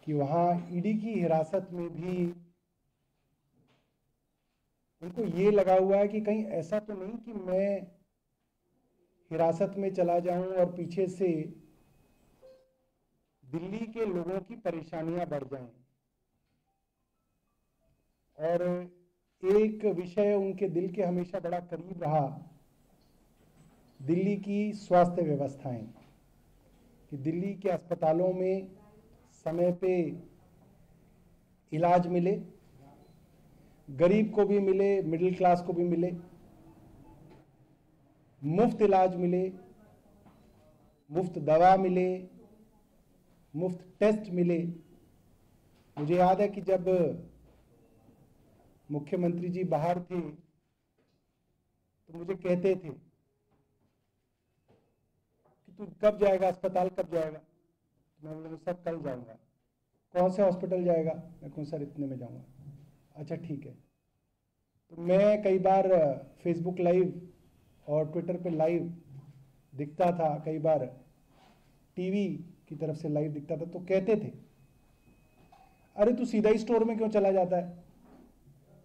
कि वहाँ ईडी की हिरासत में भी उनको ये लगा हुआ है कि कहीं ऐसा तो नहीं कि मैं हिरासत में चला जाऊं और पीछे से दिल्ली के लोगों की परेशानियां बढ़ जाएं। और एक विषय उनके दिल के हमेशा बड़ा करीब रहा, दिल्ली की स्वास्थ्य व्यवस्थाएं, कि दिल्ली के अस्पतालों में समय पे इलाज मिले, गरीब को भी मिले, मिडिल क्लास को भी मिले, मुफ्त इलाज मिले, मुफ्त दवा मिले, मुफ्त टेस्ट मिले। मुझे याद है कि जब मुख्यमंत्री जी बाहर थे तो मुझे कहते थे कि तू कब जाएगा अस्पताल, कब जाएगा? तो मैं बोला सर कल जाऊंगा। कौन से हॉस्पिटल जाएगा? मैं कहूँ सर इतने में जाऊंगा। अच्छा ठीक है। तो मैं कई बार फेसबुक लाइव और ट्विटर पे लाइव दिखता था, कई बार टीवी की तरफ से लाइव दिखता था, तो कहते थे अरे तू सीधा ही स्टोर में क्यों चला जाता है?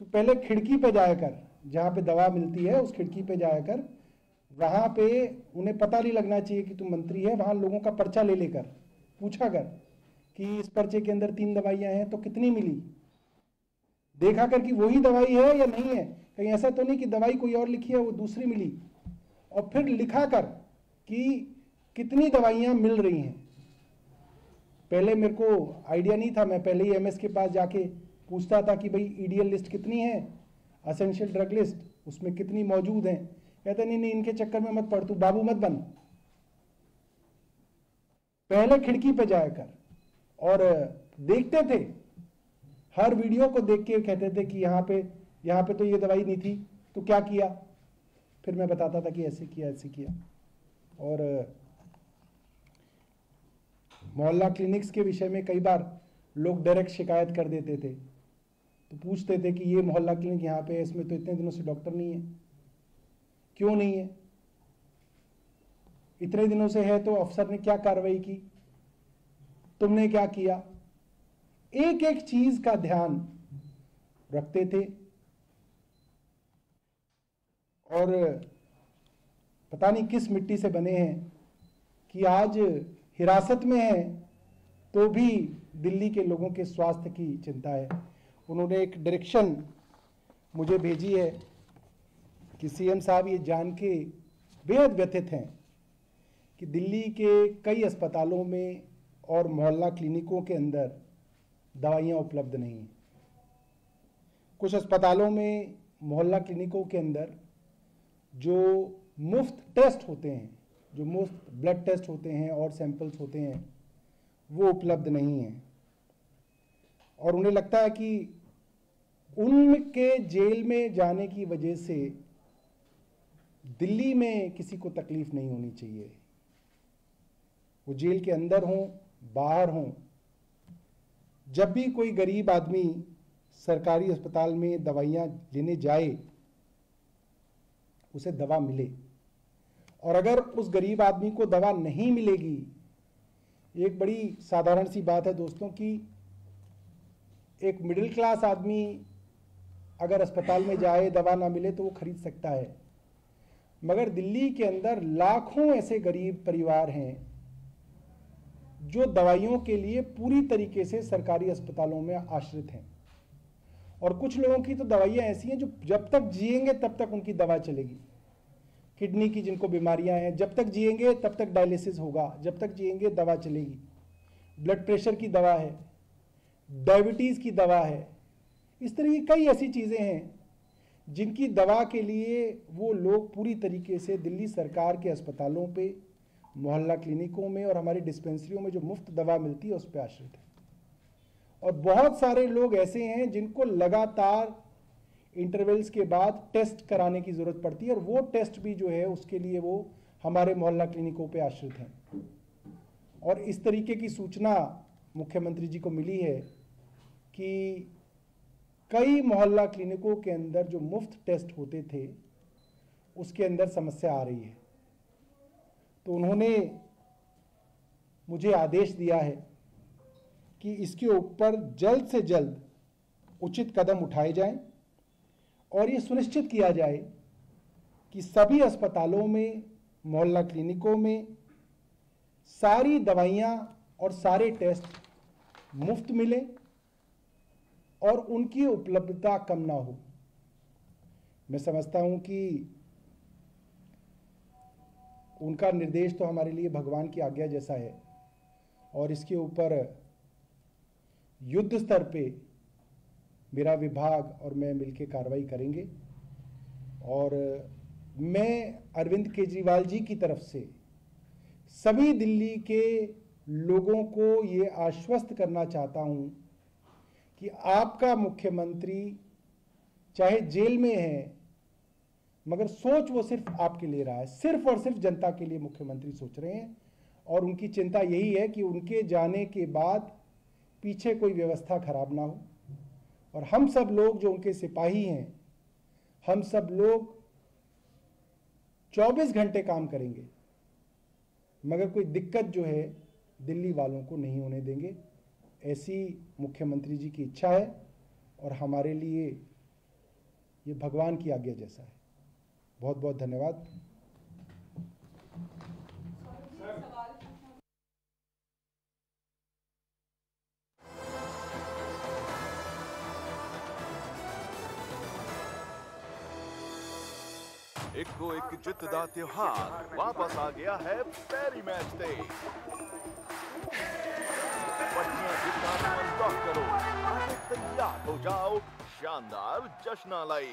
तू पहले खिड़की पे जाया कर, जहाँ पे दवा मिलती है उस खिड़की पे जाया कर, वहाँ पे उन्हें पता नहीं लगना चाहिए कि तू मंत्री है, वहाँ लोगों का पर्चा ले लेकर पूछा कर कि इस पर्चे के अंदर 3 दवाइयाँ हैं तो कितनी मिली, देखा कर कि वही दवाई है या नहीं है, कहीं ऐसा तो नहीं कि दवाई कोई और लिखी है वो दूसरी मिली, और फिर लिखा कर कि कितनी दवाइयाँ मिल रही हैं। पहले मेरे को आइडिया नहीं था, मैं पहले ही एमएस के पास जाके पूछता था कि भाई ईडीएल लिस्ट कितनी है, असेंशियल ड्रग लिस्ट, उसमें कितनी मौजूद हैं। कहते नहीं नहीं इनके चक्कर में मत पड़, तू बाबू मत बन, पहले खिड़की पे जाया कर। और देखते थे, हर वीडियो को देख के कहते थे कि यहाँ पे तो ये दवाई नहीं थी, तो क्या किया? फिर मैं बताता था कि ऐसे किया ऐसे किया। और मोहल्ला क्लिनिक्स के विषय में कई बार लोग डायरेक्ट शिकायत कर देते थे, तो पूछते थे कि ये मोहल्ला क्लिनिक यहाँ पे है, इसमें तो इतने दिनों से डॉक्टर नहीं है। क्यों नहीं है? इतने दिनों से है तो अफसर ने क्या कार्रवाई की, तुमने क्या किया? एक एक चीज का ध्यान रखते थे। और पता नहीं किस मिट्टी से बने हैं कि आज हिरासत में है तो भी दिल्ली के लोगों के स्वास्थ्य की चिंता है। उन्होंने एक डायरेक्शन मुझे भेजी है कि सीएम साहब ये जान के बेहद व्यथित हैं कि दिल्ली के कई अस्पतालों में और मोहल्ला क्लिनिकों के अंदर दवाइयाँ उपलब्ध नहीं हैं। कुछ अस्पतालों में, मोहल्ला क्लिनिकों के अंदर जो मुफ्त टेस्ट होते हैं, जो मुफ्त ब्लड टेस्ट होते हैं और सैंपल्स होते हैं, वो उपलब्ध नहीं हैं। और उन्हें लगता है कि उनके जेल में जाने की वजह से दिल्ली में किसी को तकलीफ नहीं होनी चाहिए। वो जेल के अंदर हों, बाहर हों, जब भी कोई गरीब आदमी सरकारी अस्पताल में दवाइयाँ लेने जाए उसे दवा मिले। और अगर उस गरीब आदमी को दवा नहीं मिलेगी, एक बड़ी साधारण सी बात है दोस्तों कि एक मिडिल क्लास आदमी अगर अस्पताल में जाए, दवा ना मिले तो वो खरीद सकता है, मगर दिल्ली के अंदर लाखों ऐसे गरीब परिवार हैं जो दवाइयों के लिए पूरी तरीके से सरकारी अस्पतालों में आश्रित हैं। और कुछ लोगों की तो दवाइयाँ ऐसी हैं जो जब तक जिएंगे तब तक उनकी दवा चलेगी। किडनी की जिनको बीमारियां हैं, जब तक जिएंगे तब तक डायलिसिस होगा, जब तक जिएंगे दवा चलेगी। ब्लड प्रेशर की दवा है, डायबिटीज़ की दवा है, इस तरह की कई ऐसी चीज़ें हैं जिनकी दवा के लिए वो लोग पूरी तरीके से दिल्ली सरकार के अस्पतालों पे, मोहल्ला क्लिनिकों में और हमारी डिस्पेंसरियों में जो मुफ्त दवा मिलती है उस पर आश्रित है। और बहुत सारे लोग ऐसे हैं जिनको लगातार इंटरवल्स के बाद टेस्ट कराने की ज़रूरत पड़ती है, और वो टेस्ट भी जो है उसके लिए वो हमारे मोहल्ला क्लिनिकों पे आश्रित हैं। और इस तरीके की सूचना मुख्यमंत्री जी को मिली है कि कई मोहल्ला क्लिनिकों के अंदर जो मुफ्त टेस्ट होते थे उसके अंदर समस्या आ रही है। तो उन्होंने मुझे आदेश दिया है कि इसके ऊपर जल्द से जल्द उचित कदम उठाए जाएं और ये सुनिश्चित किया जाए कि सभी अस्पतालों में, मोहल्ला क्लिनिकों में सारी दवाइयाँ और सारे टेस्ट मुफ्त मिले और उनकी उपलब्धता कम ना हो। मैं समझता हूँ कि उनका निर्देश तो हमारे लिए भगवान की आज्ञा जैसा है और इसके ऊपर युद्ध स्तर पे मेरा विभाग और मैं मिलकर कार्रवाई करेंगे। और मैं अरविंद केजरीवाल जी की तरफ से सभी दिल्ली के लोगों को ये आश्वस्त करना चाहता हूँ कि आपका मुख्यमंत्री चाहे जेल में है, मगर सोच वो सिर्फ आपके लिए रहा है, सिर्फ और सिर्फ जनता के लिए मुख्यमंत्री सोच रहे हैं। और उनकी चिंता यही है कि उनके जाने के बाद पीछे कोई व्यवस्था खराब ना हो। और हम सब लोग जो उनके सिपाही हैं, हम सब लोग 24 घंटे काम करेंगे, मगर कोई दिक्कत जो है दिल्ली वालों को नहीं होने देंगे। ऐसी मुख्यमंत्री जी की इच्छा है और हमारे लिए ये भगवान की आज्ञा जैसा है। बहुत बहुत धन्यवाद। ਇੱਕੋ ਇੱਕ ਜਿੱਤ ਦਾ ਤਿਉਹਾਰ ਵਾਪਸ ਆ ਗਿਆ ਹੈ ਪੈਰੀ ਮੈਚ ਤੇ। ਵੱਡੀਆਂ ਜਿੱਤਾਂ ਨੂੰ ਅਨਲੌਕ ਕਰੋ ਅਤੇ ਤਿਆਰ ਹੋ ਜਾਓ ਸ਼ਾਨਦਾਰ ਜਸ਼ਨਾਂ ਲਈ।